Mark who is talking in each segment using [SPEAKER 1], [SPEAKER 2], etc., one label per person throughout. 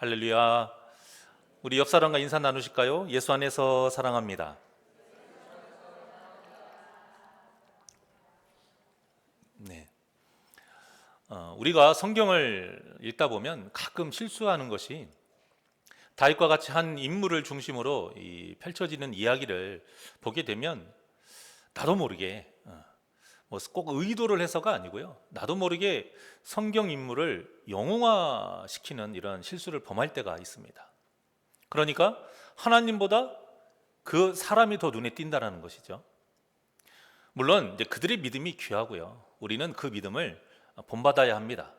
[SPEAKER 1] 할렐루야. 우리 옆 사람과 인사 나누실까요? 예수 안에서 사랑합니다. 네. 우리가 성경을 읽다 보면 가끔 실수하는 것이 다윗과 같이 한 인물을 중심으로 펼쳐지는 이야기를 보게 되면 나도 모르게 꼭 의도를 해서가 아니고요. 나도 모르게 성경 인물을 영웅화시키는 이런 실수를 범할 때가 있습니다. 그러니까 하나님보다 그 사람이 더 눈에 띈다는 것이죠. 물론 이제 그들의 믿음이 귀하고요. 우리는 그 믿음을 본받아야 합니다.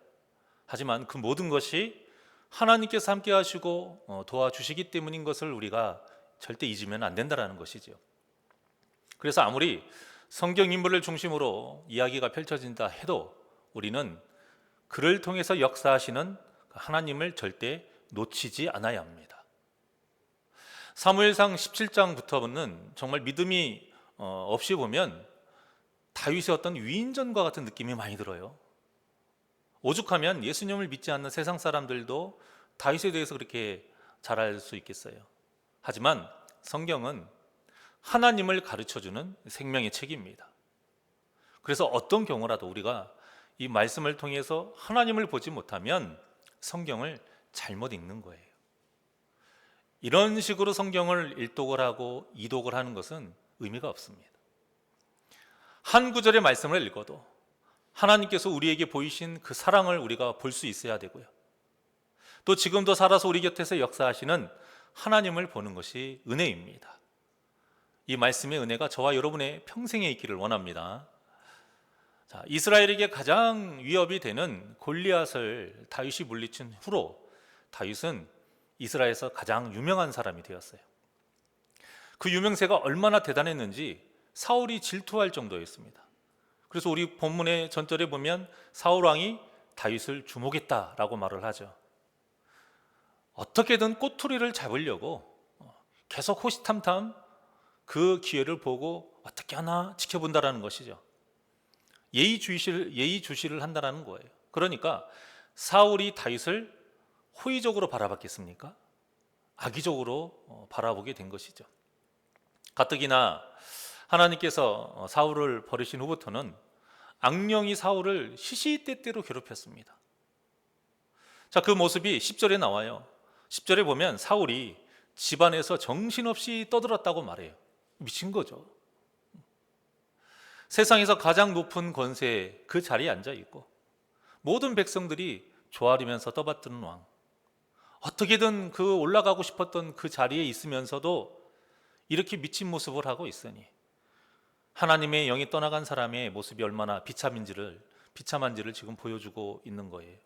[SPEAKER 1] 하지만 그 모든 것이 하나님께서 함께 하시고 도와주시기 때문인 것을 우리가 절대 잊으면 안 된다는 것이죠. 그래서 아무리 성경 인물을 중심으로 이야기가 펼쳐진다 해도 우리는 그를 통해서 역사하시는 하나님을 절대 놓치지 않아야 합니다. 사무엘상 17장부터는 정말 믿음이 없이 보면 다윗의 어떤 위인전과 같은 느낌이 많이 들어요. 오죽하면 예수님을 믿지 않는 세상 사람들도 다윗에 대해서 그렇게 잘 알 수 있겠어요. 하지만 성경은 하나님을 가르쳐주는 생명의 책입니다. 그래서 어떤 경우라도 우리가 이 말씀을 통해서 하나님을 보지 못하면 성경을 잘못 읽는 거예요. 이런 식으로 성경을 일독을 하고 이독을 하는 것은 의미가 없습니다. 한 구절의 말씀을 읽어도 하나님께서 우리에게 보이신 그 사랑을 우리가 볼 수 있어야 되고요. 또 지금도 살아서 우리 곁에서 역사하시는 하나님을 보는 것이 은혜입니다. 이 말씀의 은혜가 저와 여러분의 평생에 있기를 원합니다. 자, 이스라엘에게 가장 위협이 되는 골리앗을 다윗이 물리친 후로 다윗은 이스라엘에서 가장 유명한 사람이 되었어요. 그 유명세가 얼마나 대단했는지 사울이 질투할 정도였습니다. 그래서 우리 본문의 전절에 보면 사울 왕이 다윗을 주목했다라고 말을 하죠. 어떻게든 꼬투리를 잡으려고 계속 호시탐탐 그 기회를 보고 어떻게 하나 지켜본다라는 것이죠. 예의주시를 한다는 거예요. 그러니까 사울이 다윗을 호의적으로 바라봤겠습니까? 악의적으로 바라보게 된 것이죠. 가뜩이나 하나님께서 사울을 버리신 후부터는 악령이 사울을 시시때때로 괴롭혔습니다. 자, 그 모습이 10절에 나와요. 10절에 보면 사울이 집안에서 정신없이 떠들었다고 말해요. 미친 거죠. 세상에서 가장 높은 권세에 그 자리에 앉아 있고 모든 백성들이 조아리면서 떠받드는 왕, 어떻게든 그 올라가고 싶었던 그 자리에 있으면서도 이렇게 미친 모습을 하고 있으니 하나님의 영이 떠나간 사람의 모습이 얼마나 비참한지를 지금 보여주고 있는 거예요.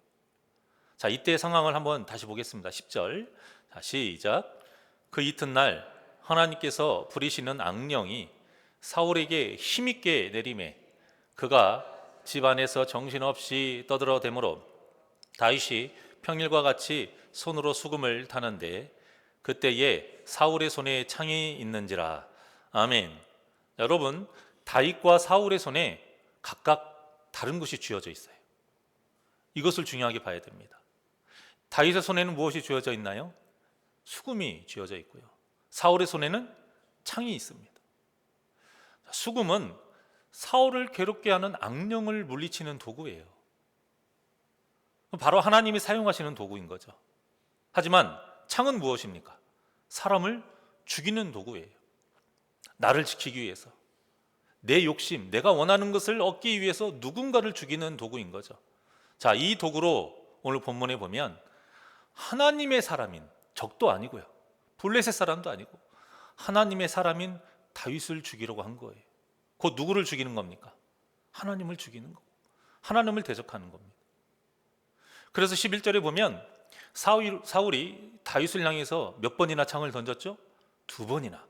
[SPEAKER 1] 자, 이때의 상황을 한번 다시 보겠습니다. 10절. 자, 시작. 그 이튿날 하나님께서 부리시는 악령이 사울에게 힘있게 내림에 그가 집안에서 정신없이 떠들어대므로 다윗이 평일과 같이 손으로 수금을 타는데 그때에 사울의 손에 창이 있는지라. 아멘. 여러분, 다윗과 사울의 손에 각각 다른 것이 쥐어져 있어요. 이것을 중요하게 봐야 됩니다. 다윗의 손에는 무엇이 쥐어져 있나요? 수금이 쥐어져 있고요. 사울의 손에는 창이 있습니다. 수금은 사울을 괴롭게 하는 악령을 물리치는 도구예요. 바로 하나님이 사용하시는 도구인 거죠. 하지만 창은 무엇입니까? 사람을 죽이는 도구예요. 나를 지키기 위해서, 내 욕심, 내가 원하는 것을 얻기 위해서 누군가를 죽이는 도구인 거죠. 자, 이 도구로 오늘 본문에 보면 하나님의 사람인, 적도 아니고요, 블레셋 사람도 아니고 하나님의 사람인 다윗을 죽이려고 한 거예요. 곧 누구를 죽이는 겁니까? 하나님을 죽이는 거고 하나님을 대적하는 겁니다. 그래서 11절에 보면 사울이 다윗을 향해서 몇 번이나 창을 던졌죠? 2번이나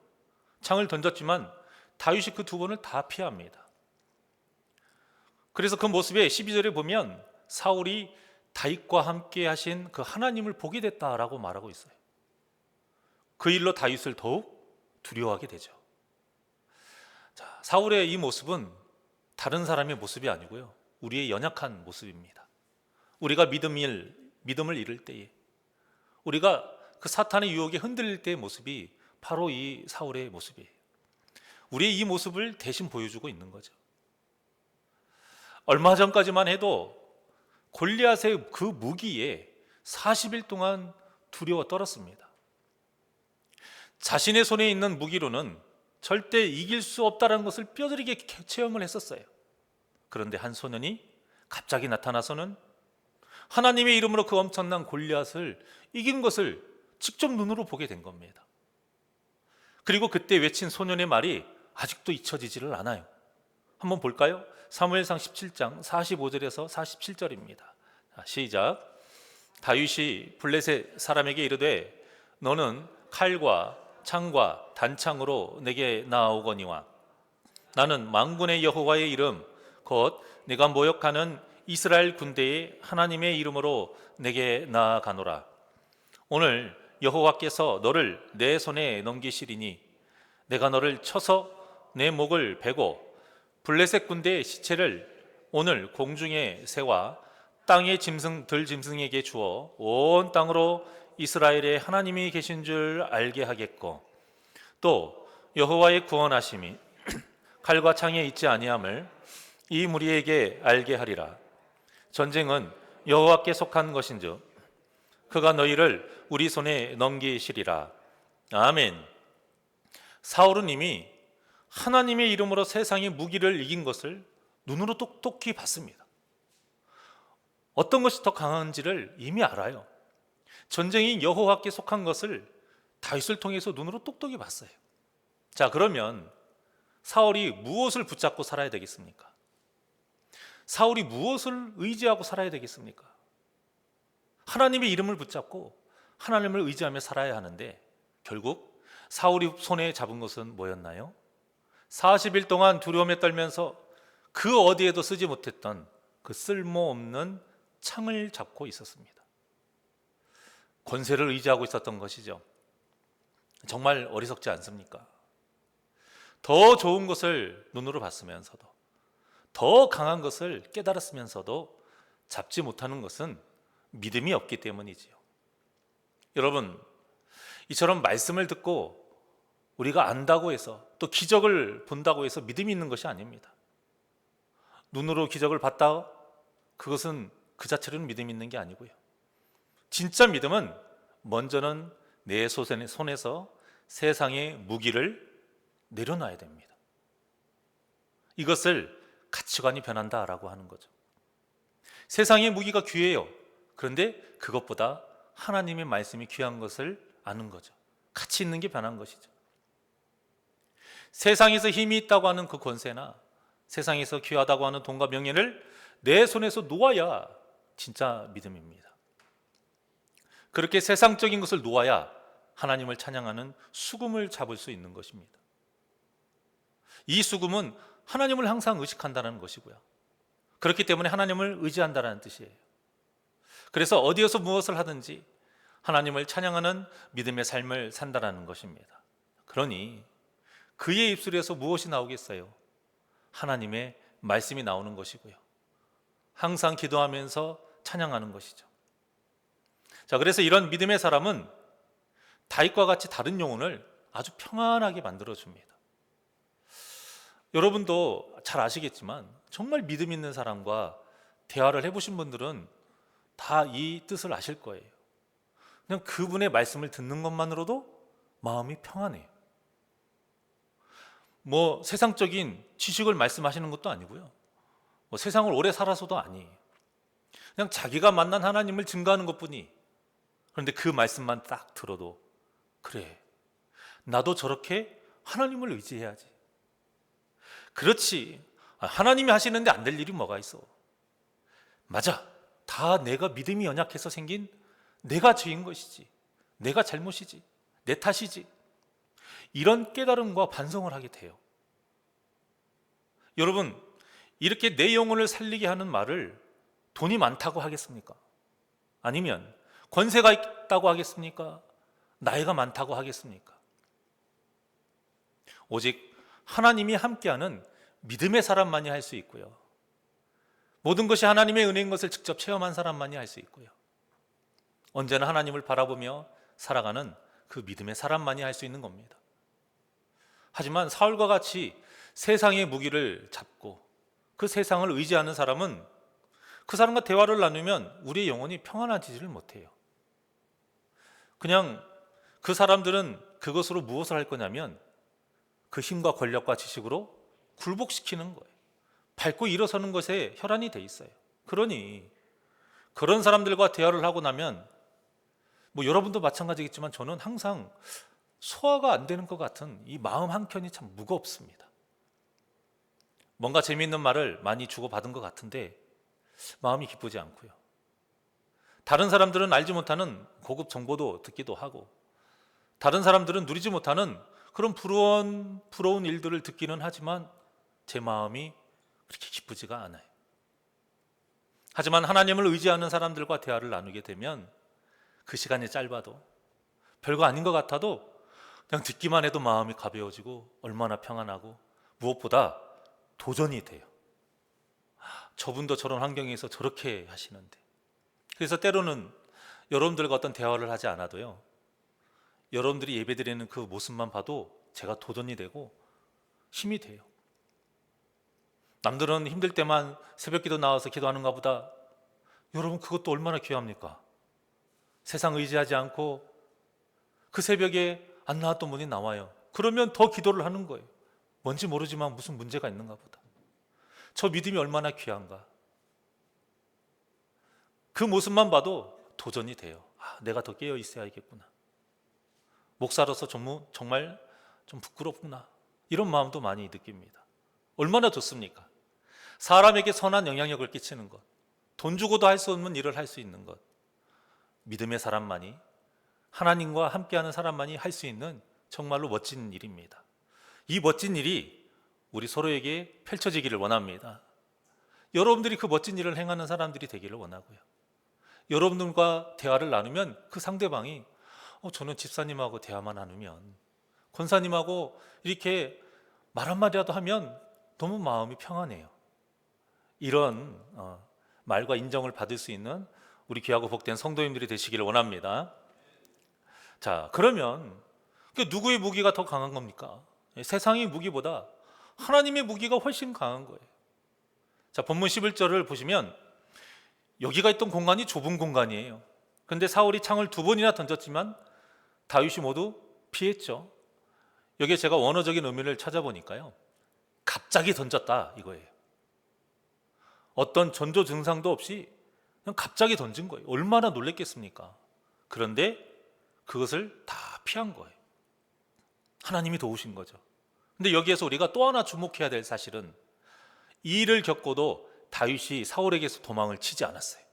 [SPEAKER 1] 창을 던졌지만 다윗이 그 2번을 다 피합니다. 그래서 그 모습에 12절에 보면 사울이 다윗과 함께 하신 그 하나님을 보게 됐다라고 말하고 있어요. 그 일로 다윗을 더욱 두려워하게 되죠. 자, 사울의 이 모습은 다른 사람의 모습이 아니고요, 우리의 연약한 모습입니다. 우리가 믿음을 잃을 때에 우리가 그 사탄의 유혹에 흔들릴 때의 모습이 바로 이 사울의 모습이에요. 우리의 이 모습을 대신 보여주고 있는 거죠. 얼마 전까지만 해도 골리앗의 그 무기에 40일 동안 두려워 떨었습니다. 자신의 손에 있는 무기로는 절대 이길 수 없다는 것을 뼈저리게 체험을 했었어요. 그런데 한 소년이 갑자기 나타나서는 하나님의 이름으로 그 엄청난 골리앗을 이긴 것을 직접 눈으로 보게 된 겁니다. 그리고 그때 외친 소년의 말이 아직도 잊혀지지를 않아요. 한번 볼까요? 사무엘상 17장 45절에서 47절입니다. 시작. 다윗이 블레셋 사람에게 이르되 너는 칼과 창과 단창으로 내게 나아오거니와 나는 만군의 여호와의 이름 곧 내가 모욕하는 이스라엘 군대의 하나님의 이름으로 내게 나아가노라. 오늘 여호와께서 너를 내 손에 넘기시리니 내가 너를 쳐서 내 목을 베고 블레셋 군대의 시체를 오늘 공중의 새와 땅의 짐승 들짐승에게 주어 온 땅으로 이스라엘의 하나님이 계신 줄 알게 하겠고 또 여호와의 구원하심이 칼과 창에 있지 아니함을 이 무리에게 알게 하리라. 전쟁은 여호와께 속한 것인즉 그가 너희를 우리 손에 넘기시리라. 아멘. 사울은 이미 하나님의 이름으로 세상의 무기를 이긴 것을 눈으로 똑똑히 봤습니다. 어떤 것이 더 강한지를 이미 알아요. 전쟁이 여호와께 속한 것을 다윗을 통해서 눈으로 똑똑히 봤어요. 자, 그러면 사울이 무엇을 붙잡고 살아야 되겠습니까? 사울이 무엇을 의지하고 살아야 되겠습니까? 하나님의 이름을 붙잡고 하나님을 의지하며 살아야 하는데 결국 사울이 손에 잡은 것은 뭐였나요? 40일 동안 두려움에 떨면서 그 어디에도 쓰지 못했던 그 쓸모없는 창을 잡고 있었습니다. 권세를 의지하고 있었던 것이죠. 정말 어리석지 않습니까? 더 좋은 것을 눈으로 봤으면서도 더 강한 것을 깨달았으면서도 잡지 못하는 것은 믿음이 없기 때문이지요. 여러분, 이처럼 말씀을 듣고 우리가 안다고 해서 또 기적을 본다고 해서 믿음이 있는 것이 아닙니다. 눈으로 기적을 봤다, 그것은 그 자체로는 믿음이 있는 게 아니고요. 진짜 믿음은 먼저는 내 손에서 세상의 무기를 내려놔야 됩니다. 이것을 가치관이 변한다라고 하는 거죠. 세상의 무기가 귀해요. 그런데 그것보다 하나님의 말씀이 귀한 것을 아는 거죠. 가치 있는 게 변한 것이죠. 세상에서 힘이 있다고 하는 그 권세나 세상에서 귀하다고 하는 돈과 명예를 내 손에서 놓아야 진짜 믿음입니다. 그렇게 세상적인 것을 놓아야 하나님을 찬양하는 수금을 잡을 수 있는 것입니다. 이 수금은 하나님을 항상 의식한다는 것이고요. 그렇기 때문에 하나님을 의지한다는 뜻이에요. 그래서 어디에서 무엇을 하든지 하나님을 찬양하는 믿음의 삶을 산다는 것입니다. 그러니 그의 입술에서 무엇이 나오겠어요? 하나님의 말씀이 나오는 것이고요. 항상 기도하면서 찬양하는 것이죠. 자, 그래서 이런 믿음의 사람은 다윗과 같이 다른 영혼을 아주 평안하게 만들어줍니다. 여러분도 잘 아시겠지만 정말 믿음 있는 사람과 대화를 해보신 분들은 다 이 뜻을 아실 거예요. 그냥 그분의 말씀을 듣는 것만으로도 마음이 평안해요. 뭐 세상적인 지식을 말씀하시는 것도 아니고요. 뭐 세상을 오래 살아서도 아니에요. 그냥 자기가 만난 하나님을 증거하는 것뿐이. 그런데 그 말씀만 딱 들어도 그래, 나도 저렇게 하나님을 의지해야지. 그렇지, 하나님이 하시는데 안 될 일이 뭐가 있어. 맞아, 다 내가 믿음이 연약해서 생긴 내가 죄인 것이지, 내가 잘못이지, 내 탓이지. 이런 깨달음과 반성을 하게 돼요. 여러분, 이렇게 내 영혼을 살리게 하는 말을 돈이 많다고 하겠습니까? 아니면 권세가 있다고 하겠습니까? 나이가 많다고 하겠습니까? 오직 하나님이 함께하는 믿음의 사람만이 할 수 있고요. 모든 것이 하나님의 은혜인 것을 직접 체험한 사람만이 할 수 있고요. 언제나 하나님을 바라보며 살아가는 그 믿음의 사람만이 할 수 있는 겁니다. 하지만 사울과 같이 세상의 무기를 잡고 그 세상을 의지하는 사람은 그 사람과 대화를 나누면 우리의 영혼이 평안해지지를 못해요. 그냥 그 사람들은 그것으로 무엇을 할 거냐면 그 힘과 권력과 지식으로 굴복시키는 거예요. 밟고 일어서는 것에 혈안이 돼 있어요. 그러니 그런 사람들과 대화를 하고 나면 여러분도 마찬가지겠지만 저는 항상 소화가 안 되는 것 같은 이 마음 한켠이 참 무겁습니다. 뭔가 재미있는 말을 많이 주고받은 것 같은데 마음이 기쁘지 않고요. 다른 사람들은 알지 못하는 고급 정보도 듣기도 하고 다른 사람들은 누리지 못하는 그런 부러운 일들을 듣기는 하지만 제 마음이 그렇게 기쁘지가 않아요. 하지만 하나님을 의지하는 사람들과 대화를 나누게 되면 그 시간이 짧아도 별거 아닌 것 같아도 그냥 듣기만 해도 마음이 가벼워지고 얼마나 평안하고 무엇보다 도전이 돼요. 저분도 저런 환경에서 저렇게 하시는데. 그래서 때로는 여러분들과 어떤 대화를 하지 않아도요, 여러분들이 예배드리는 그 모습만 봐도 제가 도전이 되고 힘이 돼요. 남들은 힘들 때만 새벽기도 나와서 기도하는가 보다. 여러분 그것도 얼마나 귀합니까? 세상 의지하지 않고 그 새벽에 안 나왔던 분이 나와요. 그러면 더 기도를 하는 거예요. 뭔지 모르지만 무슨 문제가 있는가 보다. 저 믿음이 얼마나 귀한가. 그 모습만 봐도 도전이 돼요. 내가 더 깨어 있어야겠구나. 목사로서 정말 좀 부끄럽구나. 이런 마음도 많이 느낍니다. 얼마나 좋습니까? 사람에게 선한 영향력을 끼치는 것, 돈 주고도 할 수 없는 일을 할 수 있는 것, 믿음의 사람만이, 하나님과 함께하는 사람만이 할 수 있는 정말로 멋진 일입니다. 이 멋진 일이 우리 서로에게 펼쳐지기를 원합니다. 여러분들이 그 멋진 일을 행하는 사람들이 되기를 원하고요. 여러분들과 대화를 나누면 그 상대방이 저는 집사님하고 대화만 나누면, 권사님하고 이렇게 말 한마디라도 하면 너무 마음이 평안해요. 이런 말과 인정을 받을 수 있는 우리 귀하고 복된 성도님들이 되시기를 원합니다. 자, 그러면 누구의 무기가 더 강한 겁니까? 세상의 무기보다 하나님의 무기가 훨씬 강한 거예요. 자, 본문 11절을 보시면 여기가 있던 공간이 좁은 공간이에요. 그런데 사울이 창을 2번이나 던졌지만 다윗이 모두 피했죠. 여기에 제가 원어적인 의미를 찾아보니까요, 갑자기 던졌다 이거예요. 어떤 전조 증상도 없이 그냥 갑자기 던진 거예요. 얼마나 놀랬겠습니까? 그런데 그것을 다 피한 거예요. 하나님이 도우신 거죠. 근데 여기에서 우리가 또 하나 주목해야 될 사실은 이 일을 겪고도 다윗이 사울에게서 도망을 치지 않았어요.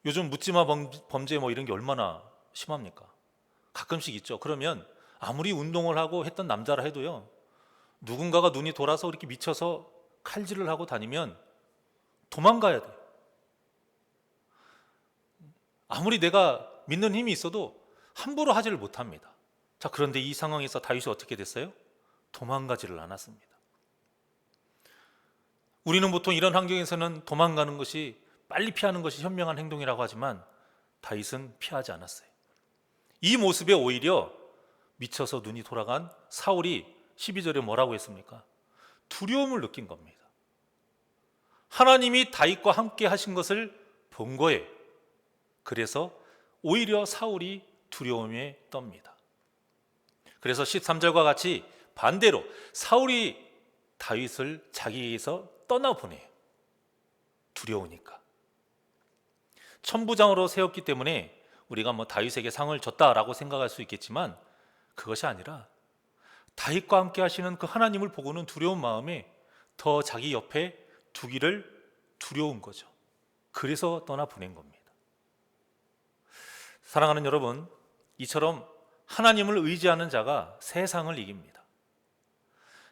[SPEAKER 1] 요즘 묻지마 범죄 이런 게 얼마나 심합니까? 가끔씩 있죠. 그러면 아무리 운동을 하고 했던 남자라 해도요, 누군가가 눈이 돌아서 이렇게 미쳐서 칼질을 하고 다니면 도망가야 돼요. 아무리 내가 믿는 힘이 있어도 함부로 하지를 못합니다. 자, 그런데 이 상황에서 다윗이 어떻게 됐어요? 도망가지를 않았습니다. 우리는 보통 이런 환경에서는 도망가는 것이, 빨리 피하는 것이 현명한 행동이라고 하지만 다윗은 피하지 않았어요. 이 모습에 오히려 미쳐서 눈이 돌아간 사울이 12절에 뭐라고 했습니까? 두려움을 느낀 겁니다. 하나님이 다윗과 함께 하신 것을 본 거예요. 그래서 오히려 사울이 두려움에 떱니다. 그래서 13절과 같이 반대로 사울이 다윗을 자기에게서 떠나보내요. 두려우니까. 천부장으로 세웠기 때문에 우리가 다윗에게 상을 줬다라고 생각할 수 있겠지만 그것이 아니라 다윗과 함께 하시는 그 하나님을 보고는 두려운 마음에 더 자기 옆에 두기를 두려운 거죠. 그래서 떠나보낸 겁니다. 사랑하는 여러분, 이처럼 하나님을 의지하는 자가 세상을 이깁니다.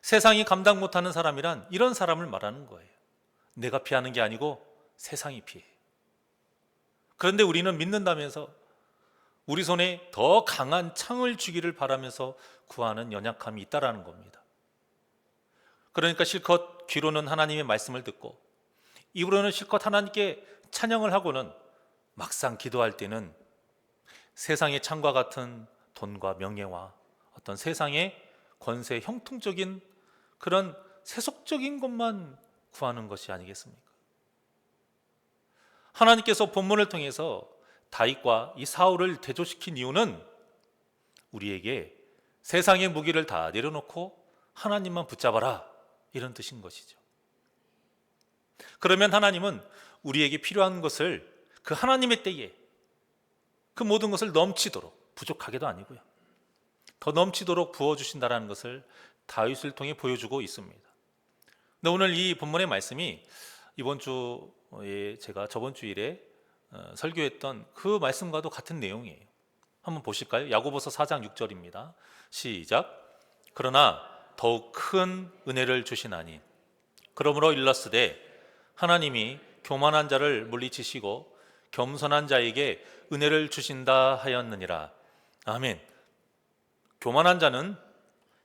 [SPEAKER 1] 세상이 감당 못하는 사람이란 이런 사람을 말하는 거예요. 내가 피하는 게 아니고 세상이 피해요. 그런데 우리는 믿는다면서 우리 손에 더 강한 창을 주기를 바라면서 구하는 연약함이 있다라는 겁니다. 그러니까 실컷 귀로는 하나님의 말씀을 듣고 입으로는 실컷 하나님께 찬양을 하고는 막상 기도할 때는 세상의 창과 같은 돈과 명예와 어떤 세상의 권세, 형통적인 그런 세속적인 것만 구하는 것이 아니겠습니까? 하나님께서 본문을 통해서 다윗과 이 사울을 대조시킨 이유는 우리에게 세상의 무기를 다 내려놓고 하나님만 붙잡아라, 이런 뜻인 것이죠. 그러면 하나님은 우리에게 필요한 것을 그 하나님의 때에 그 모든 것을 넘치도록, 부족하게도 아니고요, 더 넘치도록 부어주신다는 것을 다윗을 통해 보여주고 있습니다. 근데 오늘 이 본문의 말씀이 이번 주에 제가 저번 주일에 설교했던 그 말씀과도 같은 내용이에요. 한번 보실까요? 야고보서 4장 6절입니다. 시작. 그러나 더욱 큰 은혜를 주시나니 그러므로 일렀으되 하나님이 교만한 자를 물리치시고 겸손한 자에게 은혜를 주신다 하였느니라. 아멘. 교만한 자는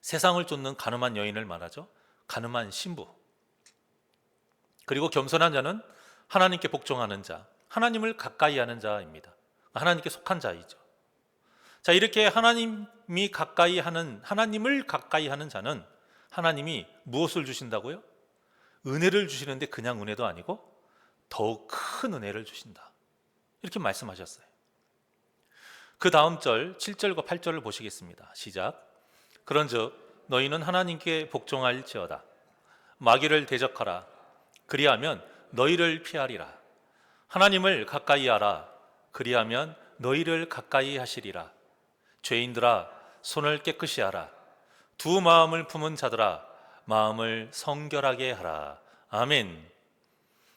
[SPEAKER 1] 세상을 쫓는 가늠한 여인을 말하죠. 가늠한 신부. 그리고 겸손한 자는 하나님께 복종하는 자, 하나님을 가까이 하는 자입니다. 하나님께 속한 자이죠. 자, 이렇게 하나님을 가까이 하는 자는 하나님이 무엇을 주신다고요? 은혜를 주시는데 그냥 은혜도 아니고 더욱 큰 은혜를 주신다, 이렇게 말씀하셨어요. 그 다음 절 7절과 8절을 보시겠습니다. 시작. 그런즉 너희는 하나님께 복종할지어다. 마귀를 대적하라. 그리하면 너희를 피하리라. 하나님을 가까이 하라. 그리하면 너희를 가까이 하시리라. 죄인들아, 손을 깨끗이 하라. 두 마음을 품은 자들아, 마음을 성결하게 하라. 아멘.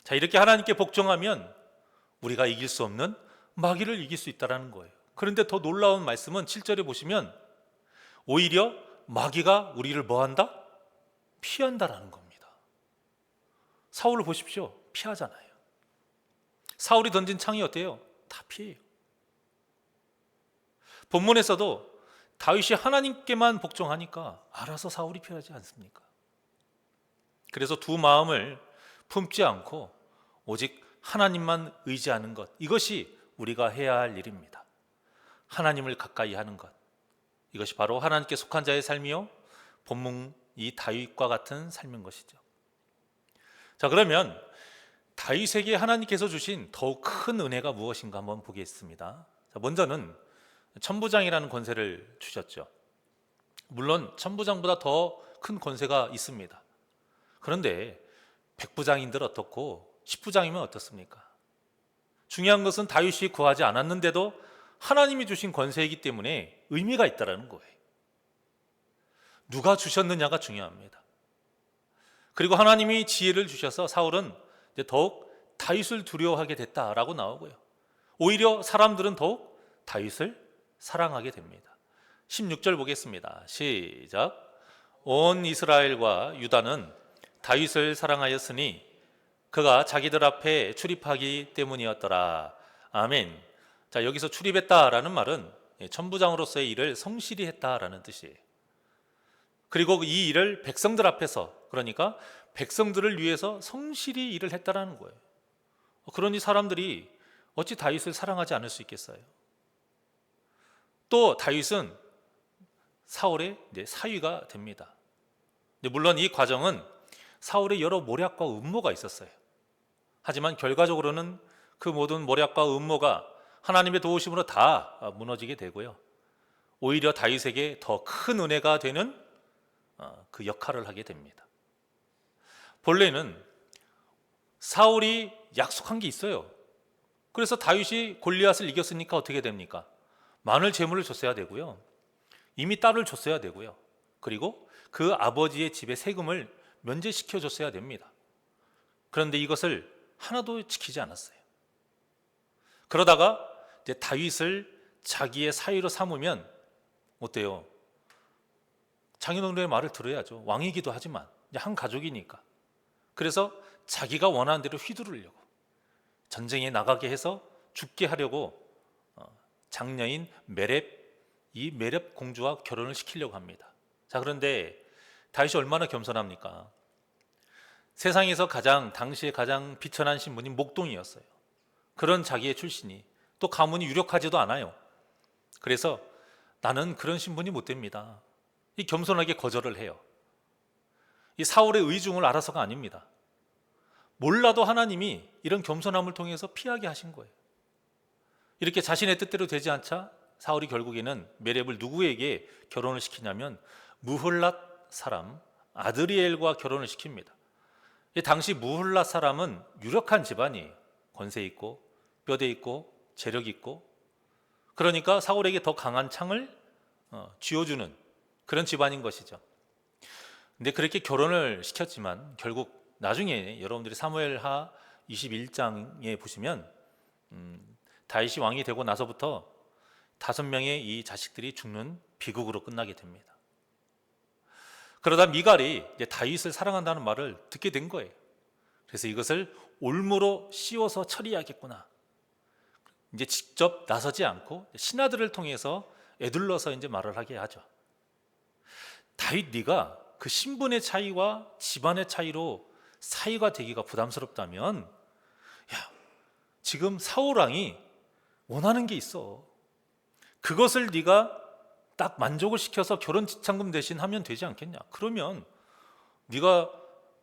[SPEAKER 1] 자, 이렇게 하나님께 복종하면 우리가 이길 수 없는 마귀를 이길 수 있다는 거예요. 그런데 더 놀라운 말씀은 7절에 보시면 오히려 마귀가 우리를 뭐한다? 피한다라는 겁니다. 사울을 보십시오. 피하잖아요. 사울이 던진 창이 어때요? 다 피해요. 본문에서도 다윗이 하나님께만 복종하니까 알아서 사울이 피하지 않습니까? 그래서 두 마음을 품지 않고 오직 하나님만 의지하는 것, 이것이 우리가 해야 할 일입니다. 하나님을 가까이 하는 것, 이것이 바로 하나님께 속한 자의 삶이요, 본문 이 다윗과 같은 삶인 것이죠. 자, 그러면 다윗에게 하나님께서 주신 더욱 큰 은혜가 무엇인가 한번 보겠습니다. 자, 먼저는 천부장이라는 권세를 주셨죠. 물론 천부장보다 더 큰 권세가 있습니다. 그런데 백부장인들 어떻고 십부장이면 어떻습니까? 중요한 것은 다윗이 구하지 않았는데도 하나님이 주신 권세이기 때문에 의미가 있다는 거예요. 누가 주셨느냐가 중요합니다. 그리고 하나님이 지혜를 주셔서 사울은 더욱 다윗을 두려워하게 됐다라고 나오고요, 오히려 사람들은 더욱 다윗을 사랑하게 됩니다. 16절 보겠습니다. 시작. 온 이스라엘과 유다는 다윗을 사랑하였으니 그가 자기들 앞에 출입하기 때문이었더라. 아멘. 자, 여기서 출입했다라는 말은 천부장으로서의 일을 성실히 했다라는 뜻이에요. 그리고 이 일을 백성들 앞에서, 그러니까 백성들을 위해서 성실히 일을 했다라는 거예요. 그러니 사람들이 어찌 다윗을 사랑하지 않을 수 있겠어요? 또 다윗은 사울의 사위가 됩니다. 물론 이 과정은 사울의 여러 모략과 음모가 있었어요. 하지만 결과적으로는 그 모든 모략과 음모가 하나님의 도우심으로 다 무너지게 되고요, 오히려 다윗에게 더 큰 은혜가 되는 그 역할을 하게 됩니다. 본래는 사울이 약속한 게 있어요. 그래서 다윗이 골리앗을 이겼으니까 어떻게 됩니까? 많은 재물을 줬어야 되고요, 이미 딸을 줬어야 되고요, 그리고 그 아버지의 집의 세금을 면제시켜 줬어야 됩니다. 그런데 이것을 하나도 지키지 않았어요. 그러다가 이제 다윗을 자기의 사위로 삼으면 어때요? 장인어른의 말을 들어야죠. 왕이기도 하지만 한 가족이니까. 그래서 자기가 원하는 대로 휘두르려고, 전쟁에 나가게 해서 죽게 하려고 장녀인 이 메렙 공주와 결혼을 시키려고 합니다. 자, 그런데 다윗이 얼마나 겸손합니까? 세상에서 당시에 가장 비천한 신분이 목동이었어요. 그런 자기의 출신이, 또 가문이 유력하지도 않아요. 그래서 나는 그런 신분이 못 됩니다. 이 겸손하게 거절을 해요. 이 사울의 의중을 알아서가 아닙니다. 몰라도 하나님이 이런 겸손함을 통해서 피하게 하신 거예요. 이렇게 자신의 뜻대로 되지 않자 사울이 결국에는 메렙을 누구에게 결혼을 시키냐면 무홀랏 사람 아드리엘과 결혼을 시킵니다. 당시 무홀랏 사람은 유력한 집안이에요. 권세 있고 뼈대 있고 재력 있고, 그러니까 사울에게 더 강한 창을 쥐어주는 그런 집안인 것이죠. 근데 그렇게 결혼을 시켰지만 결국 나중에 여러분들이 사무엘하 21장에 보시면 다윗이 왕이 되고 나서부터 5명의 이 자식들이 죽는 비극으로 끝나게 됩니다. 그러다 미갈이 이제 다윗을 사랑한다는 말을 듣게 된 거예요. 그래서 이것을 올무로 씌워서 처리해야겠구나. 이제 직접 나서지 않고 신하들을 통해서 애둘러서 이제 말을 하게 하죠. 다윗, 네가 그 신분의 차이와 집안의 차이로 사위가 되기가 부담스럽다면, 야, 지금 사울 왕이 원하는 게 있어. 그것을 네가 딱 만족을 시켜서 결혼 지참금 대신 하면 되지 않겠냐. 그러면 네가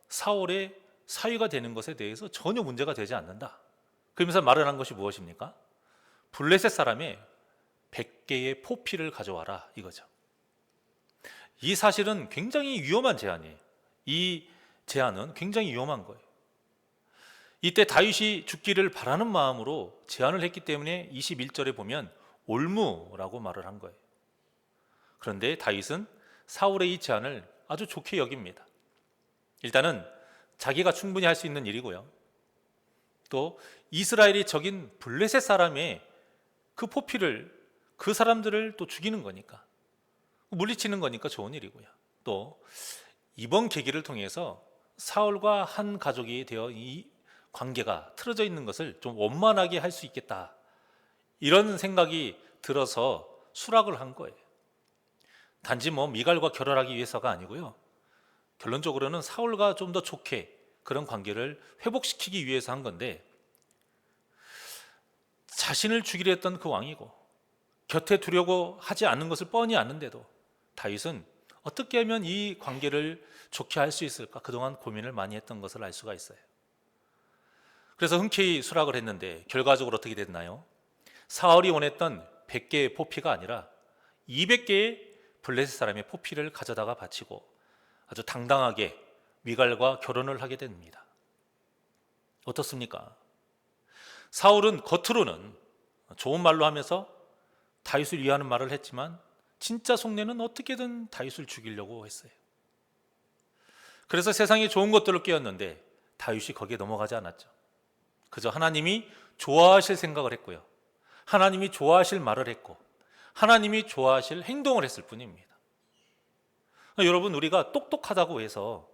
[SPEAKER 1] 사울의 사위가 되는 것에 대해서 전혀 문제가 되지 않는다. 그러면서 말을 한 것이 무엇입니까? 블레셋 사람의 100개의 포피를 가져와라, 이거죠. 이 사실은 굉장히 위험한 제안이에요. 이 제안은 굉장히 위험한 거예요. 이때 다윗이 죽기를 바라는 마음으로 제안을 했기 때문에 21절에 보면 올무라고 말을 한 거예요. 그런데 다윗은 사울의 이 제안을 아주 좋게 여깁니다. 일단은 자기가 충분히 할 수 있는 일이고요. 또 이스라엘이 적인 블레셋 사람의 그 포피를, 그 사람들을 또 죽이는 거니까, 물리치는 거니까 좋은 일이고요. 또 이번 계기를 통해서 사울과 한 가족이 되어 이 관계가 틀어져 있는 것을 좀 원만하게 할 수 있겠다, 이런 생각이 들어서 수락을 한 거예요. 단지 미갈과 결혼하기 위해서가 아니고요. 결론적으로는 사울과 좀 더 좋게 그런 관계를 회복시키기 위해서 한 건데, 자신을 죽이려 했던 그 왕이고 곁에 두려고 하지 않는 것을 뻔히 아는데도 다윗은 어떻게 하면 이 관계를 좋게 할 수 있을까, 그동안 고민을 많이 했던 것을 알 수가 있어요. 그래서 흔쾌히 수락을 했는데 결과적으로 어떻게 됐나요? 사울이 원했던 100개의 포피가 아니라 200개의 블레셋 사람의 포피를 가져다가 바치고 아주 당당하게 미갈과 결혼을 하게 됩니다. 어떻습니까? 사울은 겉으로는 좋은 말로 하면서 다윗을 위하는 말을 했지만 진짜 속내는 어떻게든 다윗을 죽이려고 했어요. 그래서 세상에 좋은 것들을 깨었는데 다윗이 거기에 넘어가지 않았죠. 그저 하나님이 좋아하실 생각을 했고요, 하나님이 좋아하실 말을 했고, 하나님이 좋아하실 행동을 했을 뿐입니다. 여러분, 우리가 똑똑하다고 해서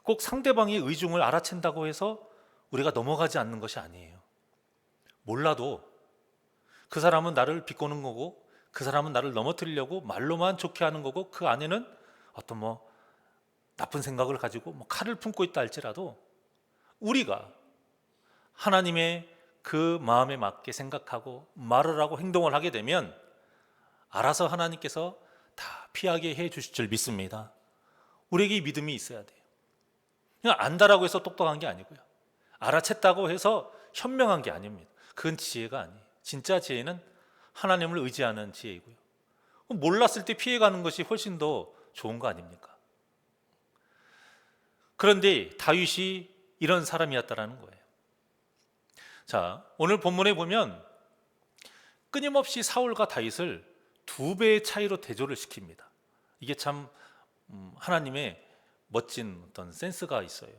[SPEAKER 1] 꼭 상대방의 의중을 알아챈다고 해서 우리가 넘어가지 않는 것이 아니에요. 몰라도 그 사람은 나를 비꼬는 거고, 그 사람은 나를 넘어뜨리려고 말로만 좋게 하는 거고, 그 안에는 어떤 나쁜 생각을 가지고 칼을 품고 있다 할지라도 우리가 하나님의 그 마음에 맞게 생각하고 말을 하고 행동을 하게 되면 알아서 하나님께서 다 피하게 해 주실 줄 믿습니다. 우리에게 이 믿음이 있어야 돼요. 그냥 안다라고 해서 똑똑한 게 아니고요, 알아챘다고 해서 현명한 게 아닙니다. 그건 지혜가 아니에요. 진짜 지혜는 하나님을 의지하는 지혜이고요, 몰랐을 때 피해가는 것이 훨씬 더 좋은 거 아닙니까? 그런데 다윗이 이런 사람이었다라는 거예요. 자, 오늘 본문에 보면 끊임없이 사울과 다윗을 2배의 차이로 대조를 시킵니다. 이게 참 하나님의 멋진 어떤 센스가 있어요.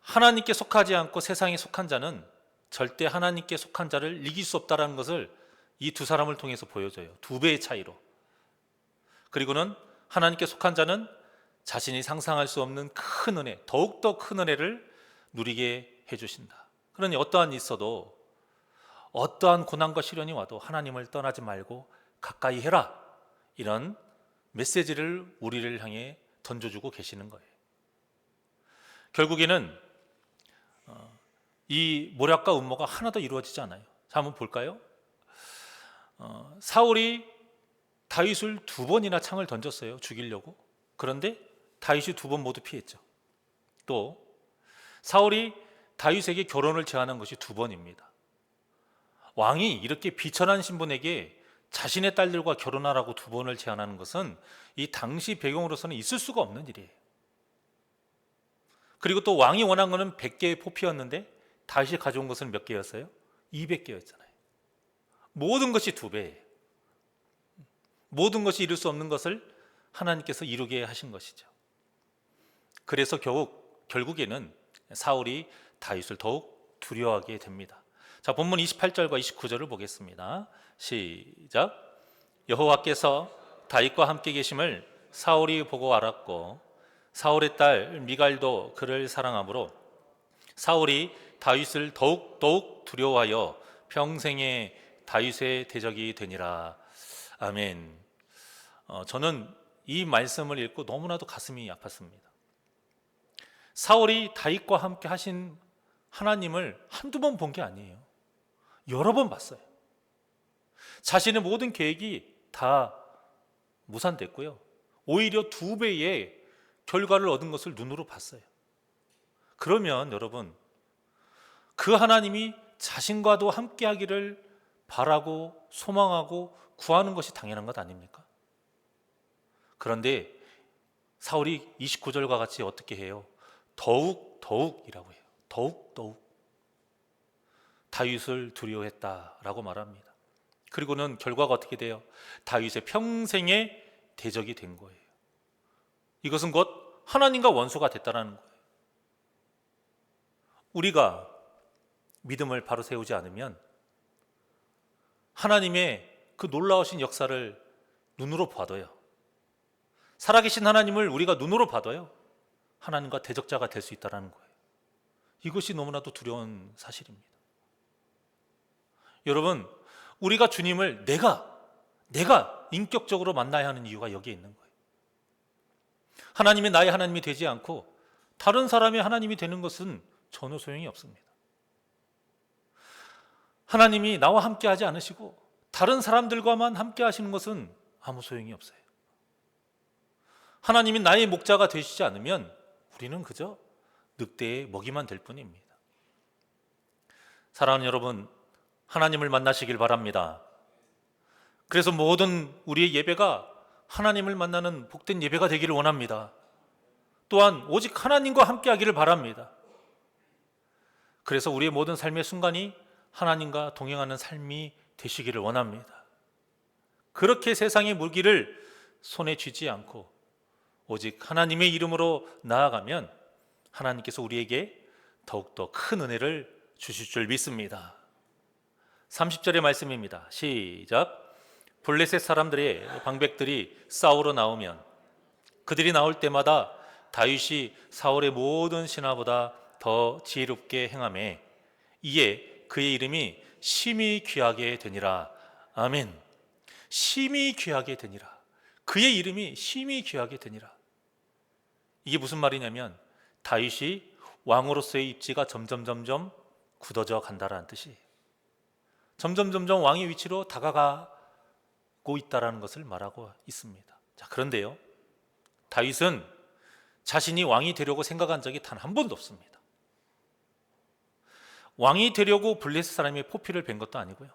[SPEAKER 1] 하나님께 속하지 않고 세상에 속한 자는 절대 하나님께 속한 자를 이길 수 없다는 것을 이 두 사람을 통해서 보여줘요. 2배의 차이로. 그리고는 하나님께 속한 자는 자신이 상상할 수 없는 큰 은혜, 더욱더 큰 은혜를 누리게 해주신다. 그러니 어떠한 일이 있어도, 어떠한 고난과 시련이 와도 하나님을 떠나지 말고 가까이 해라, 이런 메시지를 우리를 향해 던져주고 계시는 거예요. 결국에는 이 모략과 음모가 하나도 이루어지지 않아요. 자, 한번 볼까요? 사울이 다윗을 2번이나 창을 던졌어요. 죽이려고. 그런데 다윗이 2번 모두 피했죠. 또 사울이 다윗에게 결혼을 제안한 것이 2번입니다. 왕이 이렇게 비천한 신분에게 자신의 딸들과 결혼하라고 2번을 제안하는 것은 이 당시 배경으로서는 있을 수가 없는 일이에요. 그리고 또 왕이 원한 것은 100개의 포피였는데 다윗이 가져온 것은 몇 개였어요? 200개였잖아요. 모든 것이 2배예요. 모든 것이 이룰 수 없는 것을 하나님께서 이루게 하신 것이죠. 그래서 결국에는 사울이 다윗을 더욱 두려워하게 됩니다. 자, 본문 28절과 29절을 보겠습니다. 시작. 여호와께서 다윗과 함께 계심을 사울이 보고 알았고 사울의 딸 미갈도 그를 사랑하므로 사울이 다윗을 더욱 두려워하여 평생에 다윗의 대적이 되니라. 아멘. 저는 이 말씀을 읽고 너무나도 가슴이 아팠습니다. 사울이 다윗과 함께 하신 하나님을 한두 번 본 게 아니에요. 여러 번 봤어요. 자신의 모든 계획이 다 무산됐고요. 오히려 2배의 결과를 얻은 것을 눈으로 봤어요. 그러면 여러분, 그 하나님이 자신과도 함께 하기를 바라고 소망하고 구하는 것이 당연한 것 아닙니까? 그런데 사울이 29절과 같이 어떻게 해요? 더욱이라고 해요. 더욱 다윗을 두려워했다라고 말합니다. 그리고는 결과가 어떻게 돼요? 다윗의 평생의 대적이 된 거예요. 이것은 곧 하나님과 원수가 됐다는 거예요. 우리가 믿음을 바로 세우지 않으면 하나님의 그 놀라우신 역사를 눈으로 봐도요, 살아계신 하나님을 우리가 눈으로 봐도요, 하나님과 대적자가 될 수 있다는 거예요. 이것이 너무나도 두려운 사실입니다. 여러분, 우리가 주님을 내가 인격적으로 만나야 하는 이유가 여기에 있는 거예요. 하나님이 나의 하나님이 되지 않고 다른 사람의 하나님이 되는 것은 전혀 소용이 없습니다. 하나님이 나와 함께 하지 않으시고 다른 사람들과만 함께 하시는 것은 아무 소용이 없어요. 하나님이 나의 목자가 되시지 않으면 우리는 그저 늑대의 먹이만 될 뿐입니다. 사랑하는 여러분, 하나님을 만나시길 바랍니다. 그래서 모든 우리의 예배가 하나님을 만나는 복된 예배가 되기를 원합니다. 또한 오직 하나님과 함께 하기를 바랍니다. 그래서 우리의 모든 삶의 순간이 하나님과 동행하는 삶이 되시기를 원합니다. 그렇게 세상의 무기를 손에 쥐지 않고 오직 하나님의 이름으로 나아가면 하나님께서 우리에게 더욱더 큰 은혜를 주실 줄 믿습니다. 30절의 말씀입니다. 시작. 블레셋 사람들의 방백들이 싸우러 나오면 그들이 나올 때마다 다윗이 사울의 모든 신하보다 더 지혜롭게 행하매 이에 그의 이름이 심히 귀하게 되니라. 아멘. 심히 귀하게 되니라. 그의 이름이 심히 귀하게 되니라. 이게 무슨 말이냐면 다윗이 왕으로서의 입지가 점점 굳어져 간다라는 뜻이에요. 점점 왕의 위치로 다가가고 있다라는 것을 말하고 있습니다. 자, 그런데요, 다윗은 자신이 왕이 되려고 생각한 적이 단 한 번도 없습니다. 왕이 되려고 블레셋 사람의 포피를 벤 것도 아니고요,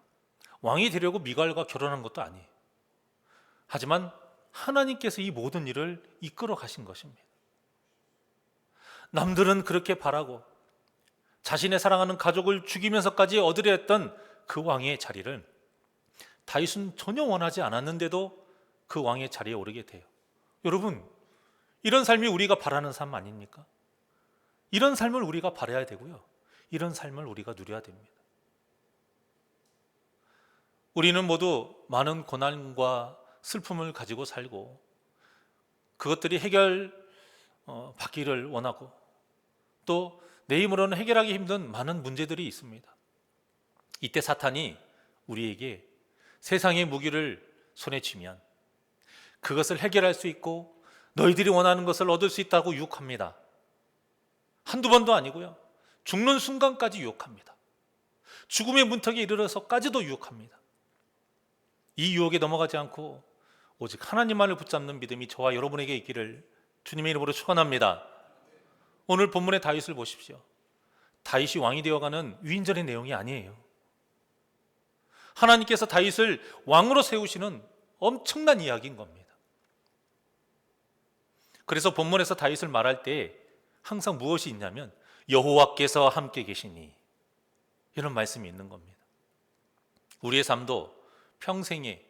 [SPEAKER 1] 왕이 되려고 미갈과 결혼한 것도 아니에요. 하지만 하나님께서 이 모든 일을 이끌어 가신 것입니다. 남들은 그렇게 바라고 자신의 사랑하는 가족을 죽이면서까지 얻으려 했던 그 왕의 자리를 다윗은 전혀 원하지 않았는데도 그 왕의 자리에 오르게 돼요. 여러분, 이런 삶이 우리가 바라는 삶 아닙니까? 이런 삶을 우리가 바라야 되고요, 이런 삶을 우리가 누려야 됩니다. 우리는 모두 많은 고난과 슬픔을 가지고 살고 그것들이 받기를 원하고 또 내 힘으로는 해결하기 힘든 많은 문제들이 있습니다. 이때 사탄이 우리에게 세상의 무기를 손에 쥐면 그것을 해결할 수 있고 너희들이 원하는 것을 얻을 수 있다고 유혹합니다. 한두 번도 아니고요, 죽는 순간까지 유혹합니다. 죽음의 문턱에 이르러서까지도 유혹합니다. 이 유혹에 넘어가지 않고 오직 하나님만을 붙잡는 믿음이 저와 여러분에게 있기를 주님의 이름으로 축원합니다. 오늘 본문의 다윗을 보십시오. 다윗이 왕이 되어가는 위인전의 내용이 아니에요. 하나님께서 다윗을 왕으로 세우시는 엄청난 이야기인 겁니다. 그래서 본문에서 다윗을 말할 때 항상 무엇이 있냐면 여호와께서 함께 계시니, 이런 말씀이 있는 겁니다. 우리의 삶도 평생에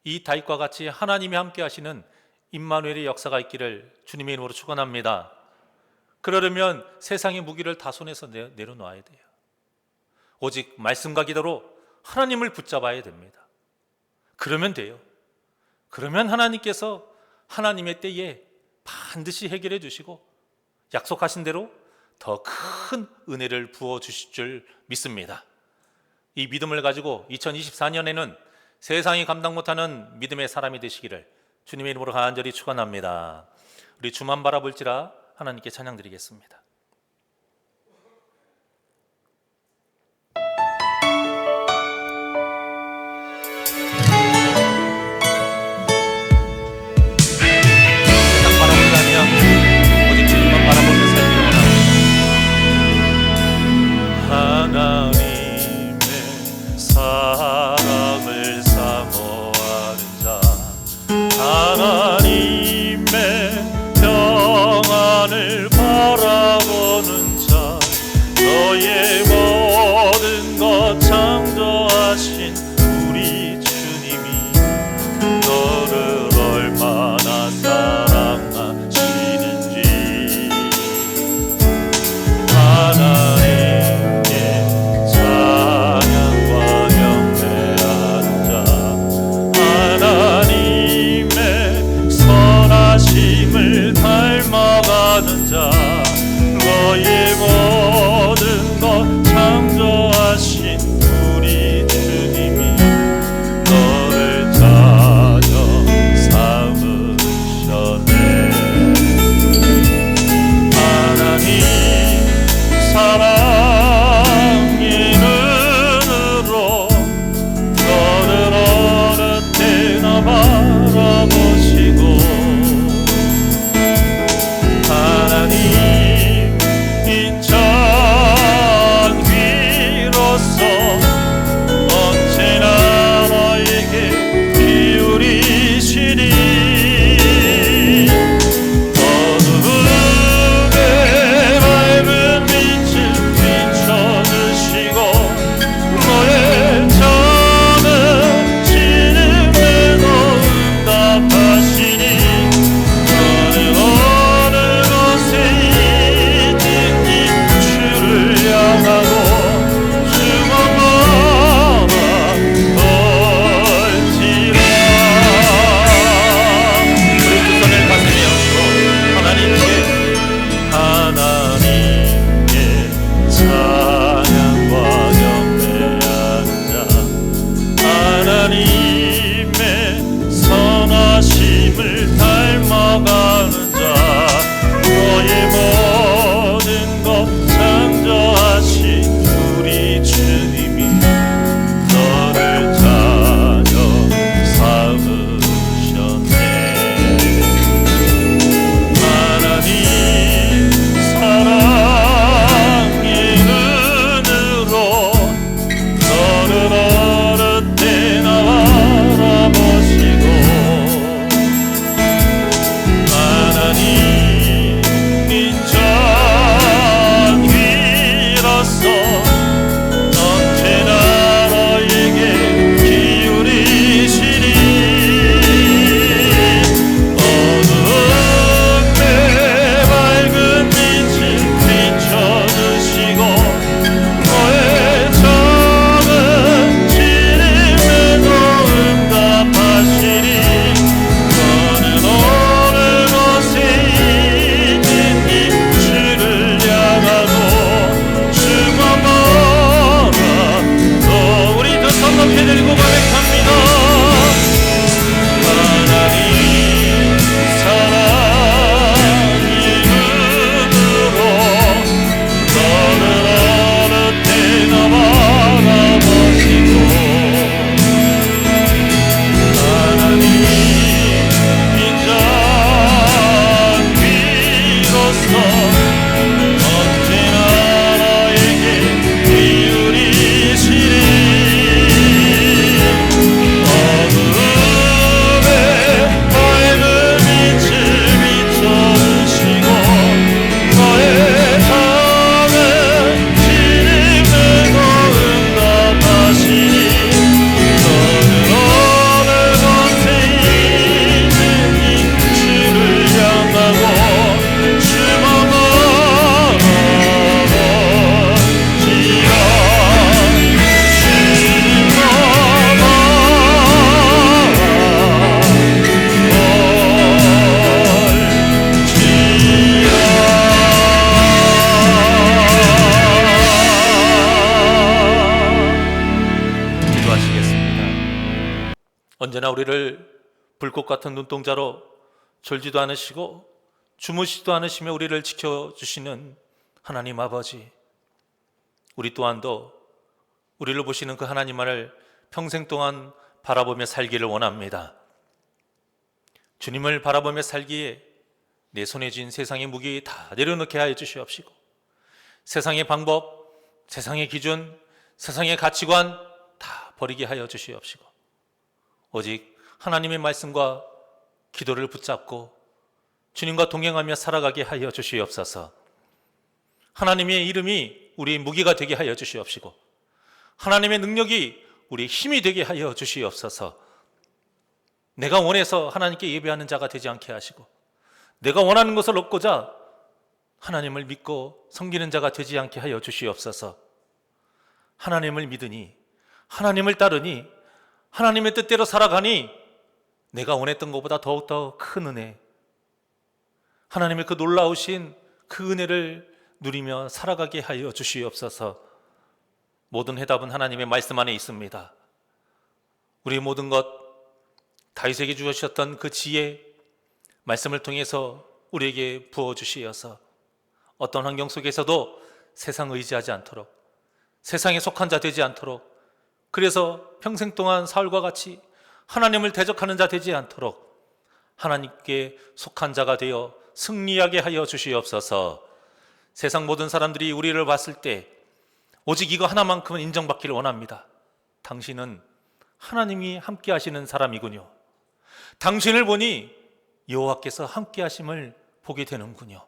[SPEAKER 1] 이 다윗과 같이 하나님이 함께 하시는 임마누엘의 역사가 있기를 주님의 이름으로 축원합니다. 그러려면 세상의 무기를 다 손에서 내려놓아야 돼요. 오직 말씀과 기도로 하나님을 붙잡아야 됩니다. 그러면 돼요. 그러면 하나님께서 하나님의 때에 반드시 해결해 주시고 약속하신 대로 더 큰 은혜를 부어 주실 줄 믿습니다. 이 믿음을 가지고 2024년에는 세상이 감당 못하는 믿음의 사람이 되시기를 주님의 이름으로 간절히 축원합니다. 우리 주만 바라볼지라 하나님께 찬양 드리겠습니다. 세상 바라보지 아니하고 오직 주님만 바라보며 살기를 원합니다. 하나님의 사랑을 사모하는 자, 하나님의 평안을 바라 언제나 우리를 불꽃 같은 눈동자로 졸지도 않으시고 주무시지도 않으시며 우리를 지켜주시는 하나님 아버지, 우리 또한도 우리를 보시는 그 하나님만을 평생 동안 바라보며 살기를 원합니다. 주님을 바라보며 살기에 내 손에 쥔 세상의 무기 다 내려놓게 하여 주시옵시고, 세상의 방법, 세상의 기준, 세상의 가치관 다 버리게 하여 주시옵시고, 오직 하나님의 말씀과 기도를 붙잡고 주님과 동행하며 살아가게 하여 주시옵소서. 하나님의 이름이 우리의 무기가 되게 하여 주시옵시고, 하나님의 능력이 우리의 힘이 되게 하여 주시옵소서. 내가 원해서 하나님께 예배하는 자가 되지 않게 하시고, 내가 원하는 것을 얻고자 하나님을 믿고 섬기는 자가 되지 않게 하여 주시옵소서. 하나님을 믿으니, 하나님을 따르니, 하나님의 뜻대로 살아가니 내가 원했던 것보다 더욱더 큰 은혜, 하나님의 그 놀라우신 그 은혜를 누리며 살아가게 하여 주시옵소서. 모든 해답은 하나님의 말씀 안에 있습니다. 우리 모든 것, 다윗에게 주셨던 그 지혜, 말씀을 통해서 우리에게 부어주시어서 어떤 환경 속에서도 세상 의지하지 않도록, 세상에 속한 자 되지 않도록, 그래서 평생 동안 사울과 같이 하나님을 대적하는 자 되지 않도록 하나님께 속한 자가 되어 승리하게 하여 주시옵소서. 세상 모든 사람들이 우리를 봤을 때 오직 이거 하나만큼은 인정받기를 원합니다. 당신은 하나님이 함께 하시는 사람이군요. 당신을 보니 여호와께서 함께 하심을 보게 되는군요.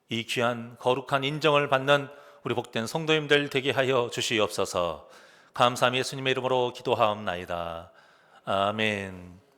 [SPEAKER 1] 이 귀한 거룩한 인정을 받는 우리 복된 성도님들 되게 하여 주시옵소서. 감사함이 예수님의 이름으로 기도하옵나이다. 아멘.